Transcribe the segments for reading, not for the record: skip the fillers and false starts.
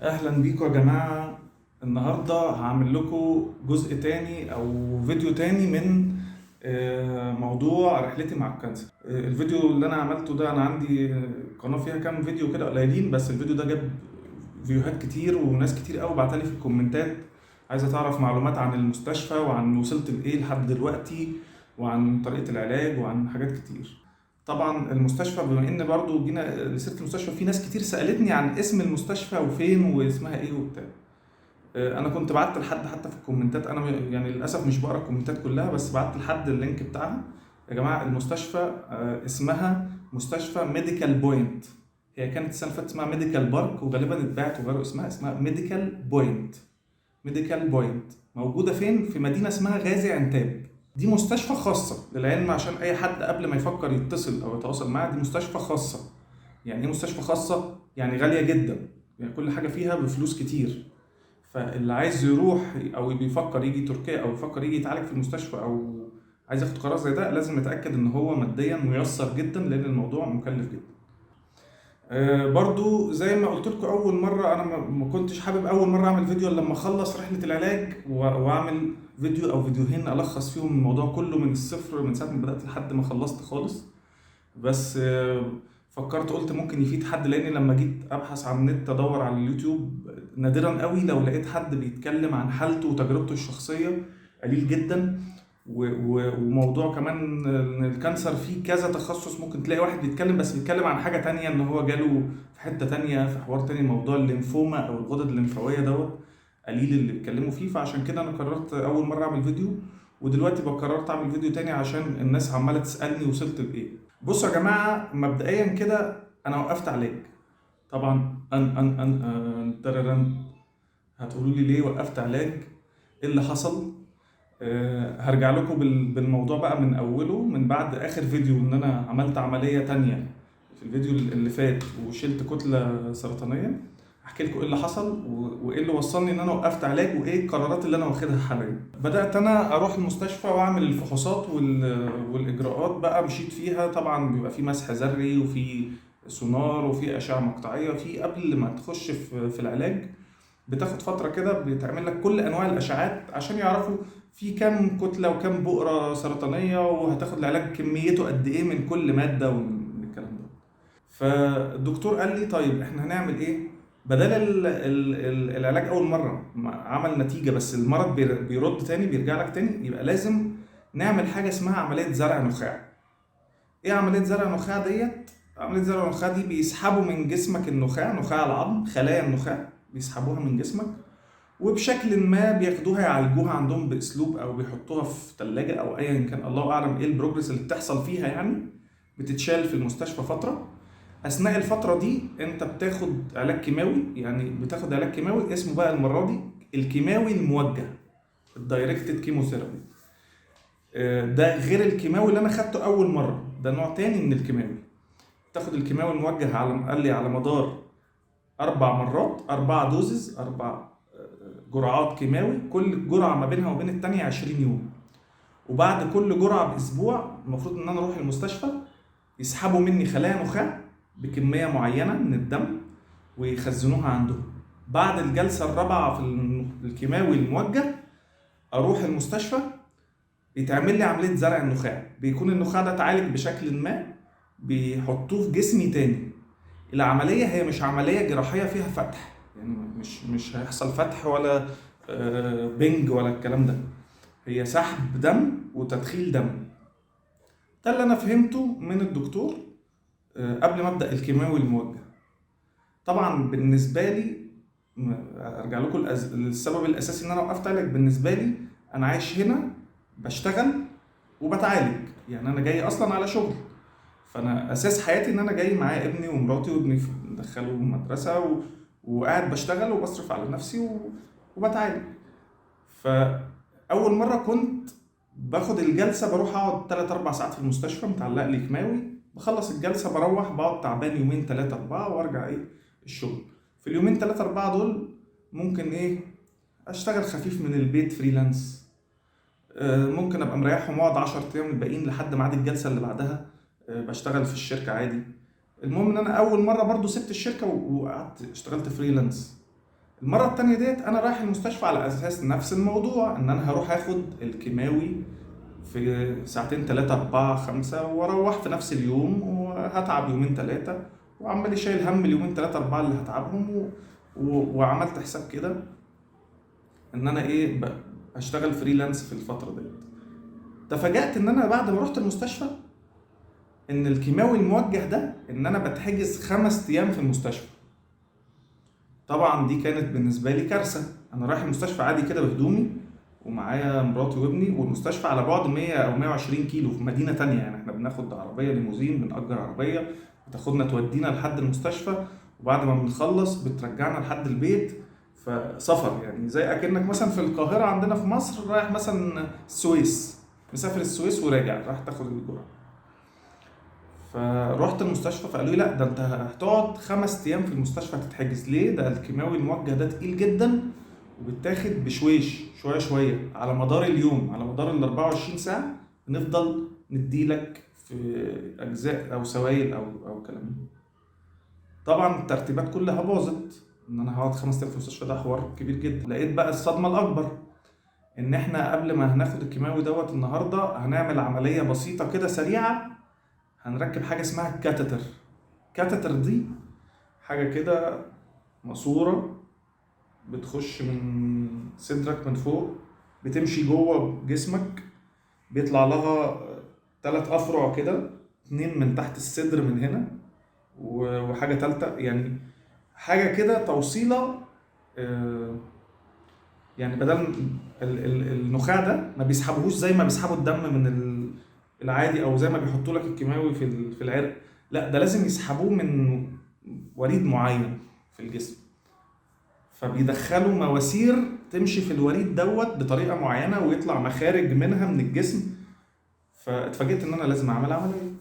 اهلا بيكم يا جماعة. النهاردة هعمل لكم جزء تاني او فيديو تاني من موضوع رحلتي مع الكانسر. الفيديو اللي انا عملته ده، انا عندي قناة فيها كام فيديو كده قليلين، بس الفيديو ده جاب فيوهات كتير وناس كتير قوي بعتلي في الكومنتات عايزة تعرف معلومات عن المستشفى وعن وصلت لايه لحد دلوقتي وعن طريقة العلاج وعن حاجات كتير. طبعا المستشفى، بما ان برضو جينا لسيره المستشفى، في ناس كتير سالتني عن اسم المستشفى وفين واسمها ايه وبتاع. انا كنت بعت لحد حتى في الكومنتات، انا يعني للاسف مش بقرا الكومنتات كلها، بس بعت لحد اللينك بتاعها. يا جماعه المستشفى اسمها مستشفى ميديكال بوينت. هي كانت السنه اللي فاتت اسمها ميديكال بارك، وغالبا اتباعت وغيروا اسمها ميديكال بوينت. ميديكال بوينت موجوده فين؟ في مدينه اسمها غازي عنتاب. دي مستشفى خاصة للعلم، عشان أي حد قبل ما يفكر يتصل أو يتواصل معاها، دي مستشفى خاصة. يعني إيه مستشفى خاصة؟ يعني غالية جدا، يعني كل حاجة فيها بفلوس كتير. فاللي عايز يروح أو بيفكر يجي تركيا أو يفكر يجي يتعالج في المستشفى أو عايز ياخد قرار زي ده، لازم يتأكد إن هو ماديا ميسر جدا، لأن الموضوع مكلف جدا. برضو زي ما قلت لكم اول مره، انا ما كنتش حابب اول مره اعمل فيديو إلا لما اخلص رحله العلاج واعمل فيديو او فيديوهين الخص فيهم الموضوع كله من الصفر، من ساعه ما بدات لحد ما خلصت خالص. بس فكرت قلت ممكن يفيد حد، لاني لما جيت ابحث عن النت ادور على اليوتيوب، نادرا قوي لو لقيت حد بيتكلم عن حالته وتجربته الشخصيه، قليل جدا. وموضوع كمان ان الكانسر فيه كذا تخصص، ممكن تلاقي واحد بيتكلم بس بيتكلم عن حاجة تانية، ان هو جاله في حتة تانية في حوار تاني. موضوع الليمفوما او الغدد الليمفاوية دوت قليل اللي بيتكلموا فيه، فعشان كده انا قررت اول مرة اعمل فيديو. ودلوقتي قررت اعمل فيديو تاني عشان الناس عمالة تسألني وصلت لايه. بصوا يا جماعة، مبدئيا كده انا وقفت علاج. طبعا تررن. هتقولوا لي ليه وقفت علاج؟ ايه اللي حصل؟ هرجع لكم بالموضوع بقى من اوله، من بعد اخر فيديو ان انا عملت عملية تانية في الفيديو اللي فات وشلت كتلة سرطانية. احكي لكم ايه اللي حصل وايه اللي وصلني ان انا وقفت علاج وايه القرارات اللي انا واخدها حاليا. بدأت انا اروح المستشفى واعمل الفحوصات والاجراءات بقى مشيت فيها. طبعا بيبقى في مسح ذري وفي سونار وفي اشعة مقطعية. في قبل ما تخش في العلاج بتاخد فترة كده بيتعمل لك كل أنواع الأشعات عشان يعرفوا في كام كتلة وكام بؤرة سرطانية، وهتاخد العلاج كميته قد إيه من كل مادة ومن الكلام ده. فالدكتور قال لي طيب إحنا هنعمل إيه؟ بدل العلاج أول مرة عمل نتيجة بس المرض بيرد تاني، بيرجع لك تاني، يبقى لازم نعمل حاجة اسمها عملية زرع نخاع. إيه عملية زرع النخاع ديت؟ عملية زرع النخاع دي بيسحبوا من جسمك النخاع، نخاع العظم، خلايا النخاع بيسحبوها من جسمك، وبشكل ما بياخدوها يعالجوها عندهم باسلوب او بيحطوها في ثلاجه او ايا كان، الله اعلم ايه البروجرس اللي بتحصل فيها يعني. بتتشال في المستشفى فتره. اثناء الفتره دي انت بتاخد علاج كيماوي، يعني بتاخد علاج كيماوي اسمه بقى المره دي الكيماوي الموجه، الدايركتد كيموثيرابي. ده غير الكيماوي اللي انا خدته اول مره، ده نوع تاني من الكيماوي. تاخد الكيماوي الموجه قال لي على مدار 4 مرات، 4 دوزز، 4 جرعات كيماوي، كل جرعة ما بينها وبين التانية 20 يوم. وبعد كل جرعة بأسبوع المفروض إن أنا أروح المستشفى، يسحبوا مني خلايا نخاع بكمية معينة من الدم ويخزنوها عندهم. بعد الجلسة الرابعة في الكيماوي الموجه أروح المستشفى، يتعمل لي عملية زرع النخاع. بيكون النخاع ده اتعالج بشكل ما، بيحطوه في جسمي تاني. العملية هي مش عملية جراحية فيها فتح، يعني مش هيحصل فتح ولا بنج ولا الكلام ده. هي سحب دم وتدخيل دم. ده اللي انا فهمته من الدكتور قبل ما ابدا الكيماوي الموجه. طبعا بالنسبه لي، ارجع لكم السبب الاساسي ان انا وقفت علاج. بالنسبه لي انا عايش هنا بشتغل وبتعالج، يعني انا جاي اصلا على شغل. فانا اساس حياتي ان انا جاي معايا ابني ومراتي، وابني مدخله مدرسه وقاعد بشتغل وبصرف على نفسي وبتعالج. فاول مره كنت باخد الجلسه، بروح اقعد 3 4 ساعات في المستشفى متعلق لي كيماوي، بخلص الجلسه بروح بقعد تعبان يومين 3 4 وارجع الشغل. في اليومين 3 4 دول ممكن اشتغل خفيف من البيت فريلانس. ممكن ابقى مريحهم واقعد 10 ايام الباقيين لحد ميعاد الجلسه اللي بعدها بشتغل في الشركه عادي. المهم ان انا اول مره برضو سبت الشركه وقعدت اشتغلت فريلانس. المره التانيه ديت انا رايح المستشفى على اساس نفس الموضوع، ان انا هروح اخد الكيماوي في ساعتين 3 4 5 واروح في نفس اليوم، وهتعب يومين 3 وعمال شايل هم اليومين 3 4 اللي هتعبهم وعملت حساب كده ان انا ايه هشتغل فريلانس في الفتره ديت. تفاجأت ان انا بعد ما رحت المستشفى ان الكيماوي الموجه ده ان انا بتحجز 5 ايام في المستشفى. طبعا دي كانت بالنسبه لي كارثه. انا رايح المستشفى عادي كده بهدومي ومعايا مراتي وابني، والمستشفى على بعد 100 او 120 كيلو في مدينه تانية، يعني احنا بناخد عربيه ليموزين، بنأجر عربيه بتاخدنا تودينا لحد المستشفى، وبعد ما بنخلص بترجعنا لحد البيت. فسفر يعني زي اكنك مثلا في القاهره عندنا في مصر رايح مثلا السويس، مسافر السويس وراجع راح تاخد الجرعه. فروحت المستشفى فقالوا لي لا ده انت هتقعد 5 ايام في المستشفى هتتحجز. ليه؟ ده الكيماوي الموجه ده تقيل جدا وبتاخد بشويش شويه شويه على مدار اليوم، على مدار ال 24 ساعه بنفضل نديلك في اجزاء او سوائل او كلام. طبعا الترتيبات كلها باظت، ان انا هقعد 5 ايام في المستشفى ده حوار كبير جدا. لقيت بقى الصدمه الاكبر ان احنا قبل ما هناخد الكيماوي دوت النهارده هنعمل عمليه بسيطه كده سريعه، هنركب حاجه اسمها الكاتيتر. الكاتيتر دي حاجه كده ماسوره بتخش من صدرك من فوق، بتمشي جوه جسمك، بيطلع لها 3 افرع كده، 2 من تحت الصدر من هنا وحاجه ثالثه، يعني حاجه كده توصيله. يعني بدل النخاع ده ما بيسحبوهوش زي ما بيسحبوا الدم من العادي، او زي ما بيحطوا لك الكيماوي في العرق، لا ده لازم يسحبوه من وريد معين في الجسم. فبيدخلوا مواسير تمشي في الوريد دوت بطريقه معينه ويطلع مخارج منها من الجسم. فاتفاجئت ان انا لازم اعمل عمليه.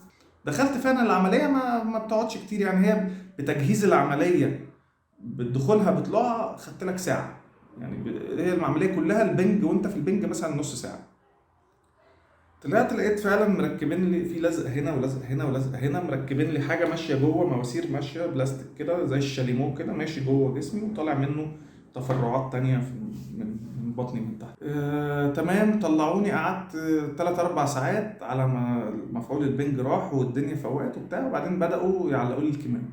دخلت فعلا العمليه، ما بتقعدش كتير، يعني هي بتجهيز العمليه بدخولها بطلوعها خدت لك ساعه. يعني هي العمليه كلها البنج، وانت في البنج مثلا نص ساعه. طلعت لقيت فعلا مركبين لي في لزق هنا ولزق هنا ولزق هنا، مركبين لي حاجه ماشيه جوه، مواسير ماشيه بلاستيك كده زي الشاليمو كده ماشي جوه جسمي، وطالع منه تفرعات تانية من بطني من تحت. تمام. طلعوني قعدت 3 4 ساعات على ما مفعول البنج راح والدنيا فوقت وبتاع، وبعدين بدأوا يعلقوا لي الكيماوي.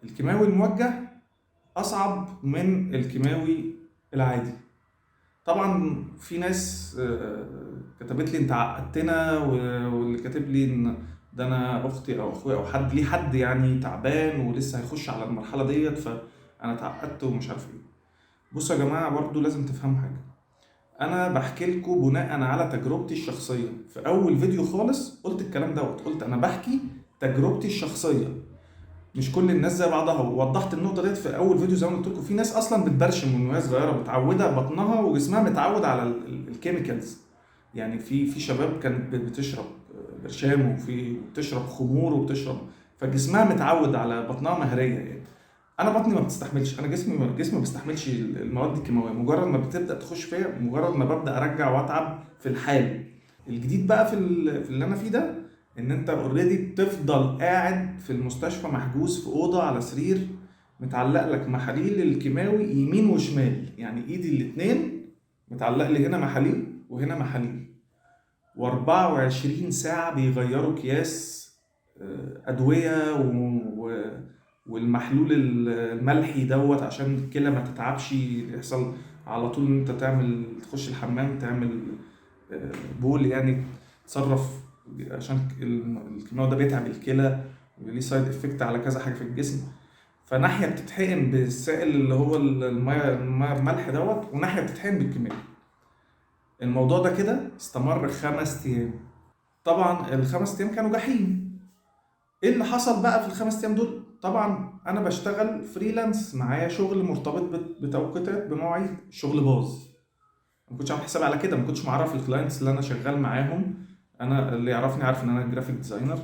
الكيماوي الموجه اصعب من الكيماوي العادي. طبعا في ناس كتبت لي انت عقدتنا، واللي كاتب لي ان ده انا اختي او اخويا او حد ليه حد يعني تعبان ولسه هيخش على المرحله ديت فانا اتعقدت ومش عارف ايه. بصوا يا جماعه برضو لازم تفهموا حاجه، انا بحكي لكم بناء على تجربتي الشخصيه. في اول فيديو خالص قلت الكلام دوت، قلت انا بحكي تجربتي الشخصيه، مش كل الناس زي بعضها. ووضحت النقطه ديت في اول فيديو زي ما قلت لكم. في ناس اصلا بتبرشم من وهي صغيره، متعوده بطنها وجسمها متعود على الكيميكالز. يعني في شباب كانت بتشرب برشام، وفي بتشرب خمور وبتشرب، فجسمها متعود على بطنها مهريه يعني. انا بطني ما بتستحملش، انا جسمي ما بيستحملش المواد الكيماويه. مجرد ما بتبدا تخش فيا، مجرد ما ببدا ارجع واتعب في الحال. الجديد بقى في اللي انا فيه ده، ان انت اوريدي بتفضل قاعد في المستشفى محجوز في اوضه على سرير، متعلق لك محاليل الكيماوي يمين وشمال، يعني ايدي الاتنين متعلق لي هنا محاليل وهنا محاليل، و24 ساعه بيغيروا اكياس ادويه والمحلول الملحي دوت عشان الكلى ما تتعبش، يحصل على طول ان انت تخش الحمام تعمل بول، يعني تصرف، عشان الكيماوي ده بيتعب الكلى وليه سايد افكت على كذا حاجه في الجسم. فناحيه بتتحقن بالسائل اللي هو الميه الملح دوت، وناحيه بتتحقن بالكيماوي. الموضوع ده كده استمر 5 ايام. طبعا ال5 ايام كانوا جحيم. ايه اللي حصل بقى في ال5 ايام دول؟ طبعا انا بشتغل فريلانس، معايا شغل مرتبط بتوقيتات بمواعيد، الشغل باظ. ما كنتش عامل حسابي على كده، ما كنتش معرف الكلاينتس اللي انا شغال معاهم. انا اللي يعرفني عارف ان انا جرافيك ديزاينر،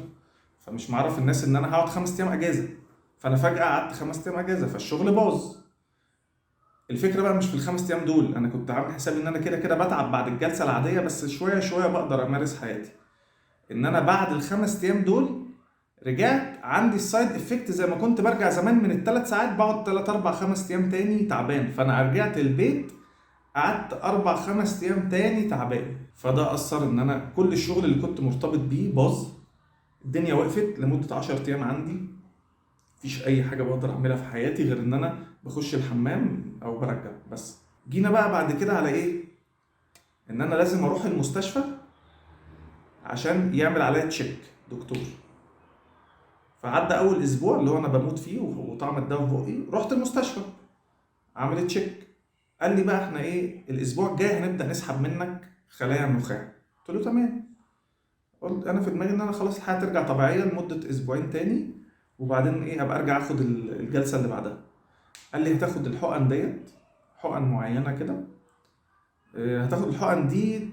فمش معرف الناس ان انا هقعد 5 ايام اجازه. فانا فجاه قعدت 5 ايام اجازه، فالشغل باظ. الفكره بقى مش في ال5 ايام دول، انا كنت عامل حسابي ان انا كده كده بتعب بعد الجلسه العاديه، بس شويه شويه بقدر امارس حياتي. ان انا بعد ال5 ايام دول رجعت عندي السايد افكت زي ما كنت برجع زمان من الثلاث ساعات، بقعد 3 4 5 ايام تاني تعبان. فانا رجعت البيت قعدت 4 5 ايام تاني تعبان. فده اثر ان انا كل الشغل اللي كنت مرتبط بيه باظ. الدنيا وقفت لمدة 10 ايام عندي، مفيش اي حاجة بقدر اعملها في حياتي غير ان انا بخش الحمام او برجع بس. جينا بقى بعد كده على ايه؟ ان انا لازم اروح المستشفى عشان يعمل عليا تشيك دكتور. فعدى اول اسبوع اللي هو انا بموت فيه وطعم الدواء في بقي، رحت المستشفى عملت تشيك. قال لي بقى احنا ايه، الاسبوع الجاي هنبدا نسحب منك خلايا النخاع. قلت له تمام. قلت انا في دماغي ان انا خلاص الحياه ترجع طبيعيه لمده اسبوعين تاني، وبعدين ايه ابقى ارجع اخد الجلسه اللي بعدها. قال لي هتاخد الحقن ديت، حقن معينه كده. هتاخد الحقن دي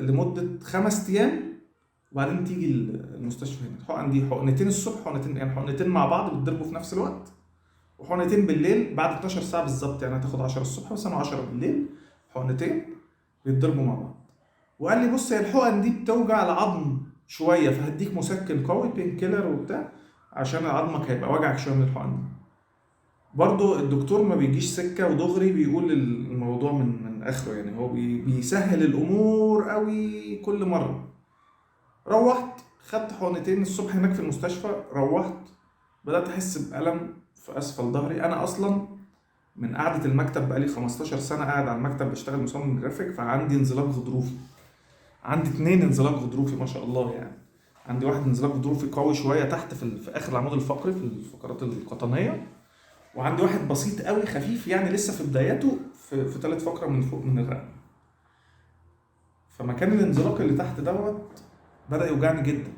لمده 5 ايام، وبعدين تيجي المستشفى هنا. الحقن دي حقنتين الصبح، حقنتين يعني حقنتين مع بعض بيتضربوا في نفس الوقت، وحقنتين بالليل بعد 12 ساعه بالظبط. يعني هتاخد 10 الصبح مثلا و10 بالليل، حقنتين بيتضربوا مع بعض. وقال لي بص هي الحقن دي بتوجع العظم شويه، فهديك مسكن قوي بين كيلر وبتاع عشان عظمك هيبقى وجعك شويه من الحقن دي. برضو الدكتور ما بيجيش سكه ودغري بيقول الموضوع من اخره، يعني هو بيسهل الامور قوي كل مره. روحت خدت حقنتين الصبح هناك في المستشفى. روحت بدات احس بألم في اسفل ظهري. انا اصلا من قعده المكتب بقالي 15 سنه قاعد على المكتب بشتغل مصمم جرافيك، فعندي انزلاق غضروفي. عندي 2 انزلاق غضروفي ما شاء الله. يعني عندي واحد انزلاق غضروفي قوي شويه تحت في اخر العمود الفقري في الفقرات القطنيه، وعندي واحد بسيط قوي خفيف يعني لسه في بداياته في ثالث فقره من فوق من الرقبه. فمكان الانزلاق اللي تحت دوت بدا يوجعني جدا.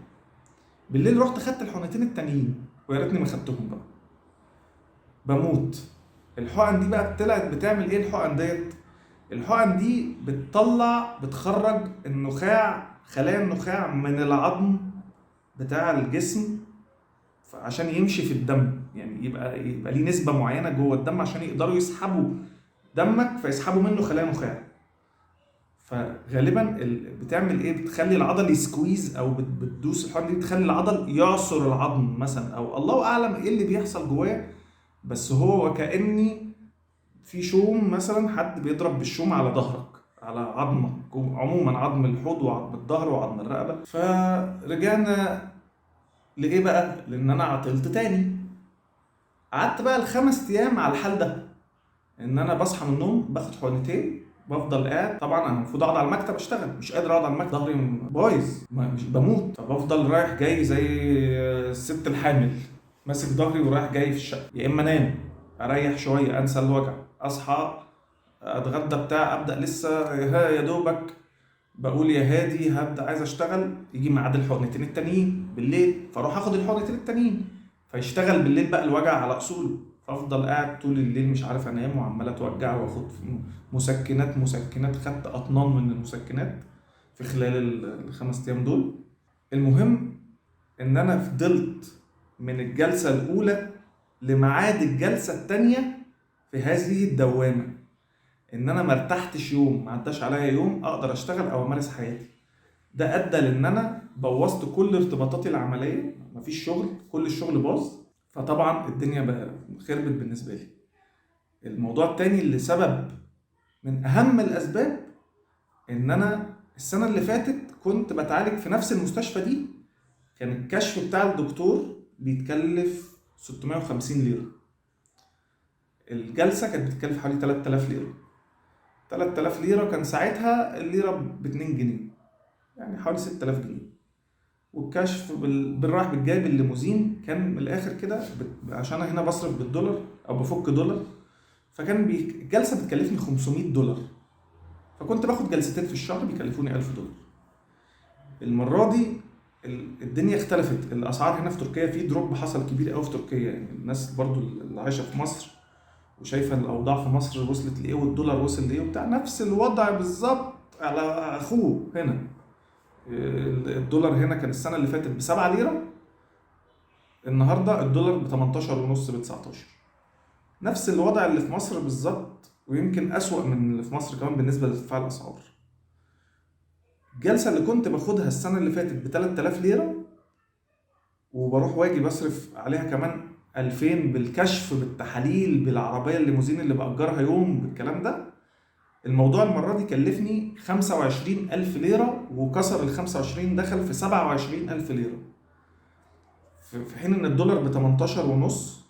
بالليل رحت خدت الحقنتين التانيين، ويا ريتني ما خدتهم بقى، بموت. الحقن دي بقى طلعت بتعمل ايه الحقن ديت؟ الحقن دي بتخرج النخاع، خلايا النخاع من العظم بتاع الجسم عشان يمشي في الدم. يعني يبقى ليه نسبة معينة جوه الدم عشان يقدروا يسحبوا دمك، فيسحبوا منه خلايا نخاع. فغالبا بتعمل ايه؟ بتخلي العضل يسكويز، او بتدوس الحقن دي بتخلي العضل يعصر العظم مثلا، او الله اعلم ايه اللي بيحصل جواه. بس هو وكأني في شوم مثلا، حد بيضرب بالشوم على ظهرك، على عظمك عموما، عظم الحوض وعظم الظهر وعظم الرقبه. فرجعنا لايه بقى؟ لان انا عطلت تاني. قعدت بقى ال5 ايام على الحال ده، ان انا بصحى من النوم باخد حقنتين، بفضل قاعد. طبعا انا المفروض اقعد على المكتب اشتغل، مش قادر اقعد على المكتب، ظهري بايظ مش بموت. فبفضل رايح جاي زي الست الحامل، ماسك ظهري ورايح جاي في الشقه. يا اما انام اريح شويه انسى الوجع، اصحى اتغدى بتاع، ابدا لسه ها يا دوبك بقول يا هادي هبدا عايز اشتغل، يجي ميعاد الحقنتين التانيين بالليل، فاروح اخد الحقنتين التانيين، فيشتغل بالليل بقى الوجع على اصوله. فافضل قاعد طول الليل مش عارف انام، وعمال اتوجع واخد مسكنات. خدت اطنان من المسكنات في خلال ال5 ايام دول. المهم ان انا فضلت من الجلسه الاولى لميعاد الجلسه التانيه في هذه الدوامه، ان انا ما ارتحتش يوم، ما عداش عليا يوم اقدر اشتغل او امارس حياتي. ده ادى لان انا بوظت كل ارتباطاتي العمليه، مفيش شغل، كل الشغل باظ. فطبعا الدنيا بقى خربت بالنسبه لي. الموضوع التاني اللي سبب من اهم الاسباب، ان انا السنه اللي فاتت كنت بتعالج في نفس المستشفى دي. كان الكشف بتاع الدكتور بيتكلف 650 ليره. الجلسه كانت بتتكلف حوالي 3000 ليره. 3000 ليره كان ساعتها الليره ب 2 جنيه، يعني حوالي 6000 جنيه. والكشف بالرايح بالجاي بالليموزين كان من الاخر كده، عشان انا هنا بصرف بالدولار او بفك دولار، فكان الجلسه بتكلفني 500 دولار. فكنت باخد جلستين في الشهر بيكلفوني 1000 دولار. المره دي الدنيا اختلفت. الاسعار هنا في تركيا في دروب حصل كبير قوي في تركيا. يعني الناس برضو اللي عايشه في مصر وشايفه الاوضاع في مصر وصلت لايه والدولار وصل لايه وبتاع، نفس الوضع بالظبط على اخوه هنا. الدولار هنا كان السنه اللي فاتت ب7 ليره، النهارده الدولار ب 18 ونص، ب 19. نفس الوضع اللي في مصر بالظبط، ويمكن اسوأ من اللي في مصر كمان بالنسبه لارتفاع الاسعار. الجلسه اللي كنت باخدها السنه اللي فاتت ب 3000 ليره، وبروح واجي بصرف عليها كمان 2000 بالكشف بالتحاليل بالعربية الليموزين اللي بأجرها يوم بالكلام ده. الموضوع المرة دي كلفني 25,000 ليرة، وكسر ال 25 دخل في 27,000 ليرة، في حين إن الدولار ب 18 ونص.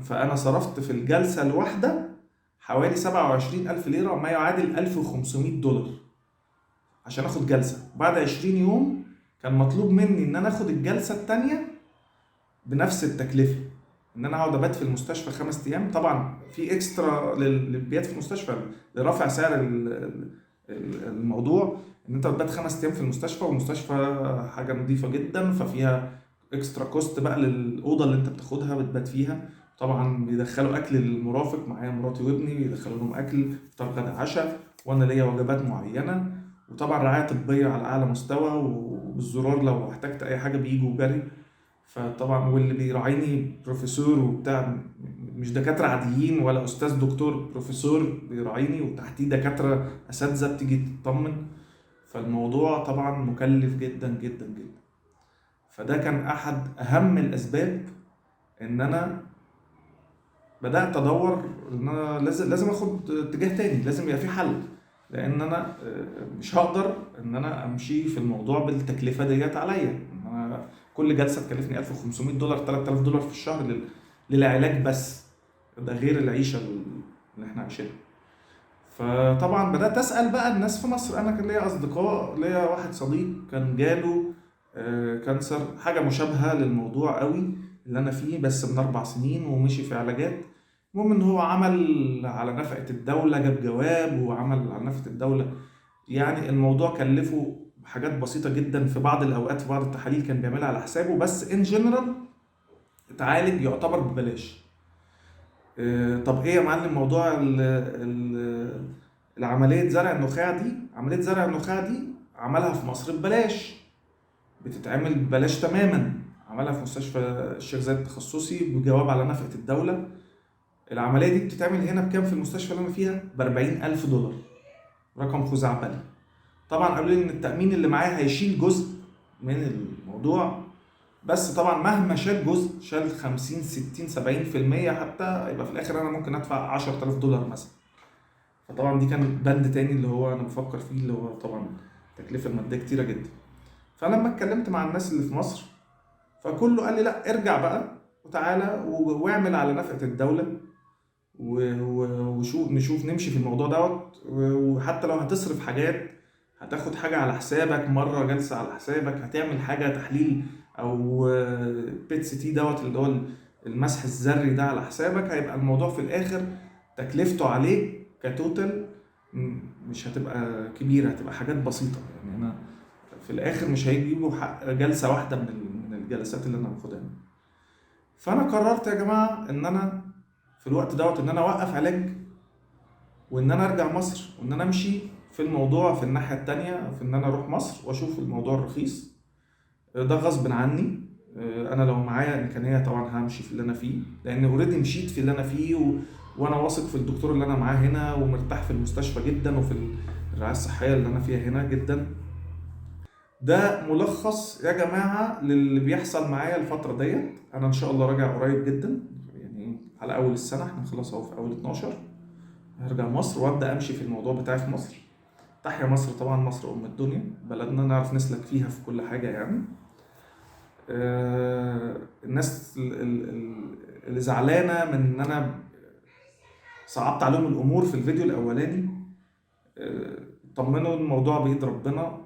فأنا صرفت في الجلسة الواحدة حوالي 27,000 ليرة، ما يعادل 1500 دولار عشان اخد جلسة. بعد 20 يوم كان مطلوب مني ان انا اخد الجلسة التانية بنفس التكلفة، ان انا اقعد ابات في المستشفى 5 ايام. طبعا في اكسترا للبيات في المستشفى لرفع سعر الموضوع، ان انت بتبات 5 ايام في المستشفى، والمستشفى حاجة نظيفة جدا، ففيها اكسترا كوست بقى للأوضة اللي انت بتاخدها بتبات فيها. طبعا بيدخلوا اكل للمرافق، معايا مراتي وابني بيدخلوا لهم اكل فطار غدا عشاء، وانا ليا وجبات معينة، وطبعا رعاية طبية على أعلى مستوى، وبالزرار لو احتجت أي حاجة بيجوا جري. فطبعا واللي بيراعيني بروفيسور وبتاع، مش دكاترة عاديين ولا أستاذ دكتور، بروفيسور بيراعيني وتحتيه دكاترة أساتذة بتيجي تطمن. فالموضوع طبعا مكلف جدا جدا جدا. فده كان أحد أهم الأسباب إن أنا بدأت أدور إن أنا لازم آخد اتجاه تاني، لازم يبقى في حل، لان انا مش هقدر ان انا امشي في الموضوع بالتكلفه ديت عليا. إن انا كل جلسه تكلفني 1500 دولار 3000 دولار في الشهر للعلاج بس، ده غير العيشه اللي احنا عايشينها. فطبعا بدات اسال بقى الناس في مصر. انا كان ليا اصدقاء، ليا واحد صديق كان جاله كانسر، حاجه مشابهه للموضوع قوي اللي انا فيه، بس من 4 سنين، ومشي في علاجات. المهم ان هو عمل على نفقة الدولة، جاب جواب وعمل على نفقة الدولة. يعني الموضوع كلفه حاجات بسيطة جدا في بعض الأوقات، في بعض التحاليل كان بيعملها على حسابه، بس ان جنرال اتعالج يعتبر ببلاش. طب ايه يا معلم موضوع العملية زرع النخاع دي؟ عملية زرع النخاع دي عملها في مصر ببلاش، بتتعمل ببلاش تماما. عملها في مستشفى الشيخ زايد التخصصي بجواب على نفقة الدولة. العملية دي بتتعمل هنا بكام في المستشفى اللي أنا فيها؟ ب40,000 دولار، رقم خزعبلي. طبعا قالوا لي إن التأمين اللي معايا هيشيل جزء من الموضوع، بس طبعا مهما شال جزء، شال 50 60 70%، حتى يبقى في الآخر أنا ممكن أدفع 10,000 دولار مثلا. فطبعا دي كان بند تاني اللي هو أنا بفكر فيه، اللي هو طبعا التكلفة المادية كتيرة جدا. فلما اتكلمت مع الناس اللي في مصر، فكله قال لي لا ارجع بقى وتعالى واعمل على نفقة الدولة، وشوف نشوف نمشي في الموضوع دوت. وحتى لو هتصرف حاجات، هتاخد حاجة على حسابك، مرة جلسة على حسابك، هتعمل حاجة تحليل أو بيت سي تي دوت اللي هو المسح الذري ده على حسابك، هيبقى الموضوع في الآخر تكلفته عليك كتوتال مش هتبقى كبيرة، هتبقى حاجات بسيطة. يعني أنا في الآخر مش هيجيبوا حق جلسة واحدة من الجلسات اللي أنا باخدها. فأنا قررت يا جماعة إن أنا في الوقت دوت ان انا اوقف علاج، وان انا ارجع مصر، وان انا امشي في الموضوع في الناحية التانية، في ان انا اروح مصر واشوف الموضوع الرخيص ده غصب عني. انا لو معايا امكانية طبعا همشي في اللي انا فيه، لان اوريدي مشيت في اللي انا فيه وانا واثق في الدكتور اللي انا معاه هنا، ومرتاح في المستشفى جدا، وفي الرعاية الصحية اللي انا فيها هنا جدا. ده ملخص يا جماعة للي بيحصل معايا الفترة ديت. انا ان شاء الله راجع قريب جدا، يعني على اول السنة، احنا نخلص اهو في اول 12 هرجع مصر وابدا امشي في الموضوع بتاعي في مصر. تحيا مصر طبعا، مصر ام الدنيا، بلدنا نعرف نسلك فيها في كل حاجه يعني. الناس اللي زعلانه من ان انا صعبت عليهم الامور في الفيديو الاولاني، طمنوا الموضوع بيد ربنا.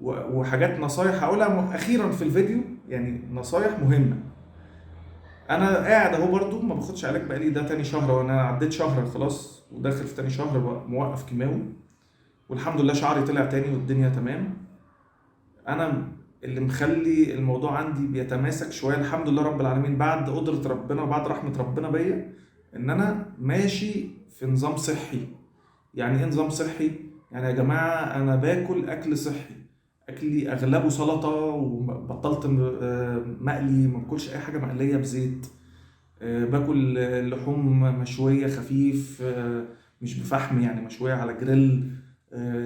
وحاجات نصايح هقولها اخيرا في الفيديو، يعني نصايح مهمه. انا قاعد اهو برضو ما باخدش علاج بقالي ده تاني شهر، وانا عديت شهر خلاص وداخل في تاني شهر موقف كيماوي، والحمد لله شعري طلع تاني والدنيا تمام. انا اللي مخلي الموضوع عندي بيتماسك شويه الحمد لله رب العالمين، بعد قدرة ربنا وبعد رحمة ربنا بيا، ان انا ماشي في نظام صحي. يعني ايه نظام صحي؟ يعني يا جماعة انا باكل اكل صحي، اكلي اغلبه سلطة، وبطلت مقلي، ما باكلش اي حاجة مقلية بزيت. باكل لحوم مشوية خفيف، مش بفحم، يعني مشوية على جريل.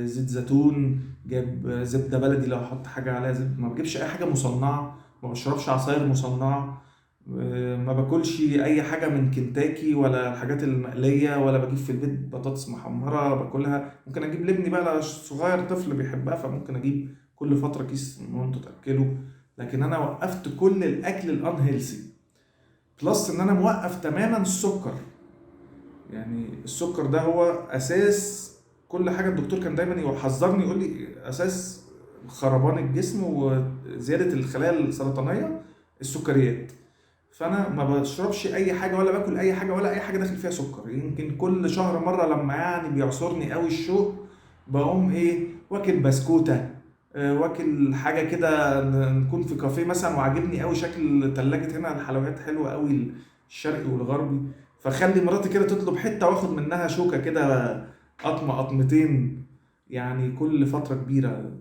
زيت زيتون، جاب زبدة بلدي لو احط حاجة عليها زبدة، ما بجيبش اي حاجة مصنعة، ما بشربش عصاير مصنعة، ما باكلش اي حاجة من كنتاكي ولا الحاجات المقلية، ولا بجيب في البيت بطاطس محمرة باكلها. ممكن اجيب لابني بقى، لو صغير طفل بيحبها فممكن اجيب كل فترة كيس من وانتوا تاكله. لكن انا وقفت كل الاكل الان هيلثي، بلس ان انا موقف تماما السكر. يعني السكر ده هو اساس كل حاجه. الدكتور كان دايما يحذرني يقول لي اساس خربان الجسم وزياده الخلايا السرطانيه السكريات. فانا ما بشربش اي حاجه ولا باكل اي حاجه ولا اي حاجه داخل فيها سكر. يمكن كل شهر مره لما يعني بيعصرني قوي الشوق بقوم ايه واكل بسكوته، واكل حاجه كده، نكون في كافيه مثلا وعاجبني قوي شكل تلاجة هنا الحلويات حلوه قوي الشرقي والغربي، فخلي مراتي كده تطلب حته واخد منها شوكه كده، قطمه قطمتين يعني كل فتره كبيره.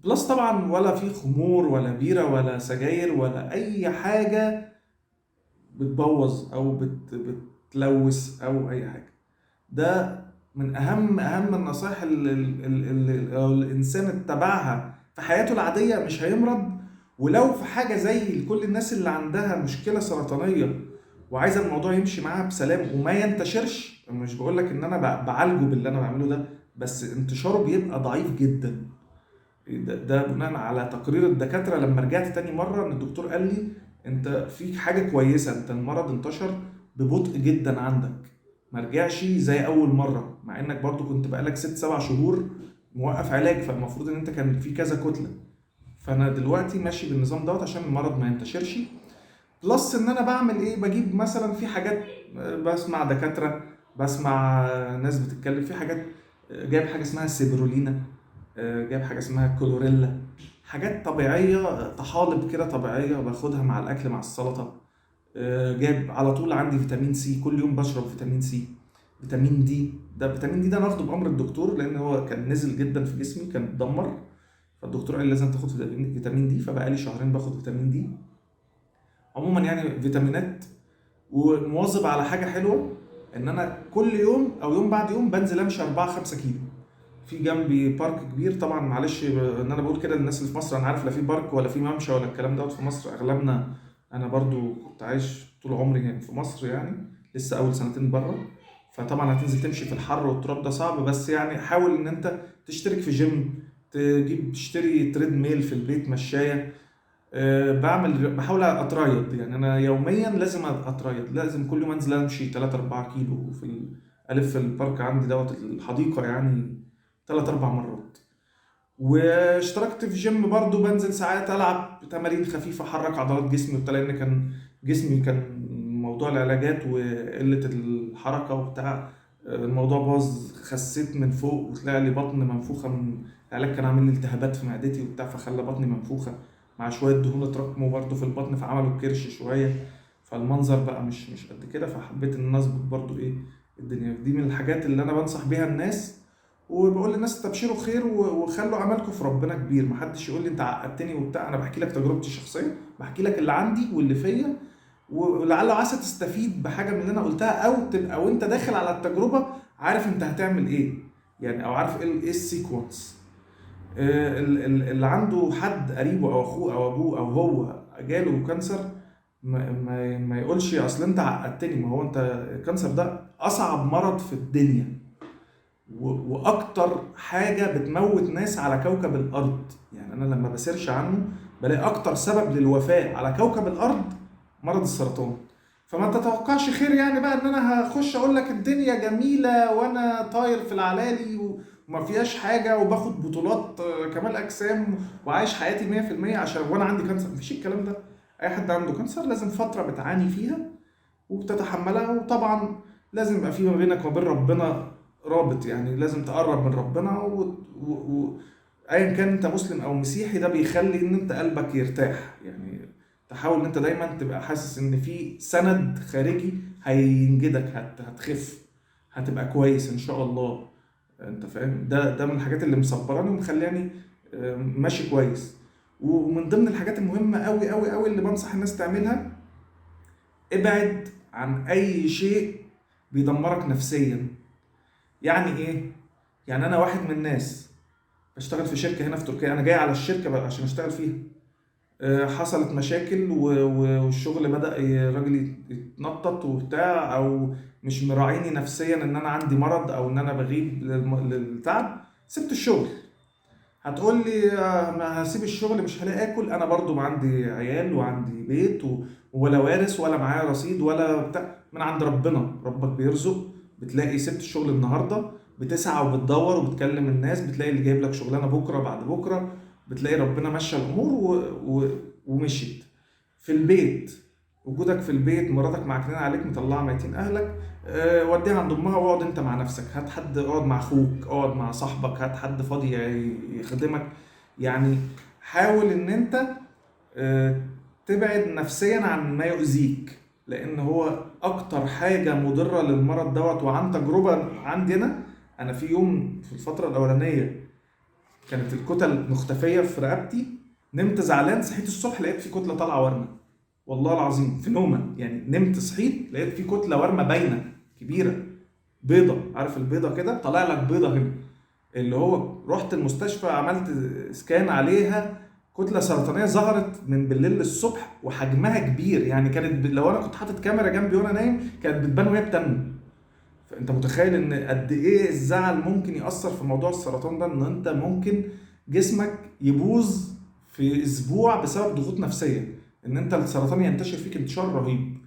بلس طبعا ولا في خمور ولا بيره ولا سجاير ولا اي حاجه بتبوظ او بتلوث او اي حاجه. ده من اهم النصائح اللي الانسان اتبعها في حياته العاديه مش هيمرض. ولو في حاجه زي كل الناس اللي عندها مشكله سرطانيه وعايزه الموضوع يمشي معاها بسلام وما ينتشرش، مش بقول لك ان انا بعالجه باللي انا بعمله ده، بس انتشاره بيبقى ضعيف جدا. ده بناء على تقرير الدكاتره لما رجعت تاني مره، ان الدكتور قال لي انت فيك حاجه كويسه، انت المرض انتشر ببطء جدا عندك، ما رجعش زي اول مره، مع انك برضو كنت بقالك 6 7 شهور موقف علاج، فالمفروض ان انت كان في كذا كتله. فانا دلوقتي ماشي بالنظام دوت عشان المرض ما ينتشرش. بلس ان انا بعمل ايه، بجيب مثلا في حاجات، بسمع دكاتره، بسمع ناس بتتكلم في حاجات، جايب حاجه اسمها السيبرولينا، جايب حاجه اسمها كلوريلا، حاجات طبيعيه، طحالب كده طبيعيه باخدها مع الاكل مع السلطه. جايب على طول عندي فيتامين سي، كل يوم بشرب فيتامين سي. فيتامين دي، ده فيتامين دي ده انا واخده بامر الدكتور لان هو كان نزل جدا في جسمي، كان اتدمر. فالدكتور قال لي لازم تاخد فيتامين دي، فبقى لي شهرين باخد فيتامين دي. عموما يعني فيتامينات. ومواظب على حاجه حلوه، ان انا كل يوم او يوم بعد يوم بنزل امشي 4 5 كيلو. في جنبي بارك كبير، طبعا معلش ان انا بقول كده للناس اللي في مصر، انا عارف لا في بارك ولا في ممشى ولا الكلام دوت في مصر اغلبنا. انا برضو كنت عايش طول عمري يعني في مصر، يعني لسه اول سنتين بره. فطبعا هتنزل تمشي في الحر والتراب ده صعب، بس يعني حاول ان انت تشترك في جيم، تشتري تريد ميل في البيت، مشاية. بحاول اتريض، يعني انا يوميا لازم اتريض، لازم كل يوم انزل امشي 3 4 كيلو الف في البارك عندي دوت الحديقة يعني 3 4 مرات. واشتركت في جيم برضو، بنزل ساعات العب تمارين خفيفه احرك عضلات جسمي وبتاع، لان كان جسمي كان موضوع العلاجات وقله الحركه وبتاع، الموضوع باظ، خسيت من فوق وطلع لي بطن منفوخه من العلاج، كان عامل لي التهابات في معدتي وبتاع فخلى بطني منفوخه، مع شويه دهون اتراكموا برضو في البطن فعملوا كرش شويه. فالمنظر بقى مش قد كده، فحبيت ان انا اظبط برضو ايه الدنيا دي. من الحاجات اللي انا بنصح بيها الناس، وبقول للناس استبشروا خير وخلوا املكم في ربنا كبير. محدش يقول لي انت عقدتني وبتاع، انا بحكي لك تجربتي الشخصيه، بحكي لك اللي عندي واللي فيا، ولعل عسى تستفيد بحاجه من اللي انا قلتها، او تبقى وانت داخل على التجربه عارف انت هتعمل ايه، يعني او عارف ايه السيكونس. اللي عنده حد قريبه او اخوه او ابوه او هو جاله كانسر، ما يقولش اصل انت عقدتني. ما هو انت الكانسر ده اصعب مرض في الدنيا، واكتر حاجه بتموت ناس على كوكب الارض. يعني انا لما بسيرش عنه بلاقي اكتر سبب للوفاه على كوكب الارض مرض السرطان. فما تتوقعش خير يعني بقى ان انا هخش اقول لك الدنيا جميله وانا طاير في العلالي وما فيهاش حاجه وباخد بطولات كمال اجسام وعايش حياتي 100% عشان وانا عندي كانسر. مفيش الكلام ده. اي حد عنده كانسر لازم فتره بتعاني فيها وبتتحملها، وطبعا لازم يبقى في ما بينك وما بين ربنا رابط، يعني لازم تقرب من ربنا ايا كان انت مسلم او مسيحي، ده بيخلي ان انت قلبك يرتاح. يعني تحاول ان انت دايما تبقى حاسس ان في سند خارجي هينجدك، هتخف، هتبقى كويس ان شاء الله. انت فاهم؟ ده من الحاجات اللي مصبراني ومخلياني ماشي كويس. ومن ضمن الحاجات المهمة قوي قوي قوي اللي بنصح الناس تعملها، ابعد عن اي شيء بيدمرك نفسيا. يعني ايه؟ يعني انا واحد من الناس بشتغل في شركه هنا في تركيا، انا جاي على الشركه بقى عشان اشتغل فيها. حصلت مشاكل والشغل بدأ الراجل يتنطط وبتاع، او مش مراعيني نفسيا ان انا عندي مرض او ان انا بغيب للتعب، سبت الشغل. هتقول لي ما هسيب الشغل مش هلاقي اكل، انا برضو ما عندي عيال وعندي بيت ولا وارث ولا معايا رصيد ولا بتاع، من عند ربنا، ربك بيرزق. بتلاقي سبت الشغل النهارده، بتسعى وبتدور وبتكلم الناس، بتلاقي اللي جايب لك شغلانه بكره بعد بكره، بتلاقي ربنا مشى الامور ومشيت. في البيت، وجودك في البيت، مراتك معكنين عليك مطلعه ميتين اهلك، وديها عند امها واقعد انت مع نفسك، هات حد، اقعد مع اخوك، اقعد مع صاحبك، هات حد فاضي يخدمك. يعني حاول ان انت آه، تبعد نفسيا عن ما يؤذيك، لان هو اكتر حاجه مضره للمرض دوت. وعن تجربه عندنا، انا في يوم في الفتره الاولانيه كانت الكتل مختفيه في رقبتي، نمت زعلان، صحيت الصبح لقيت في كتله طالعه ورمه، والله العظيم في نومه يعني، نمت صحيت لقيت في كتله ورمه باينه كبيره، بيضه، عارف البيضه كده، طالع لك بيضه هنا، اللي هو رحت المستشفى عملت سكان عليها، كتله سرطانيه ظهرت من بالليل للصبح وحجمها كبير، يعني كانت لو انا كنت حاطط كاميرا جنبي وانا نايم كانت بتبان وهي بتنمو. فانت متخيل ان قد ايه الزعل ممكن يأثر في موضوع السرطان ده، ان انت ممكن جسمك يبوظ في اسبوع بسبب ضغوط نفسيه، ان انت السرطان ينتشر فيك انتشار رهيب،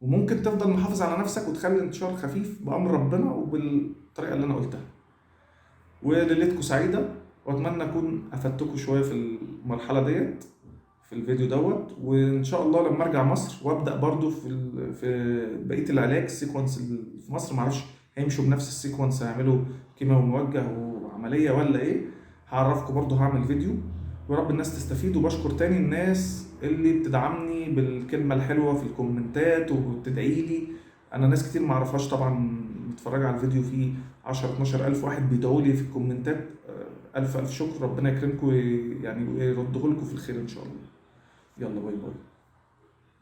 وممكن تفضل محافظ على نفسك وتخلي الانتشار خفيف بأمر ربنا وبالطريقه اللي انا قلتها. وليلتكم سعيده، واتمنى اكون افدتكم شويه في المرحله ديت في الفيديو دوت. وان شاء الله لما ارجع مصر وابدا برضو في بقيه العلاج، السيكونس اللي في مصر معرفش هيمشوا بنفس السيكونس، هيعملوا كيماوي موجه وعمليه ولا ايه، هعرفكم برضو، هعمل فيديو. ويا رب الناس تستفيد. وبشكر تاني الناس اللي بتدعمني بالكلمه الحلوه في الكومنتات وبتدعي لي. انا ناس كتير معرفهاش طبعا متفرجه على الفيديو، فيه 10 12 الف واحد بيدعوا لي في الكومنتات، الف الف شكر، ربنا يكرمكم يعني ويرده لكم في الخير ان شاء الله. يلا باي باي.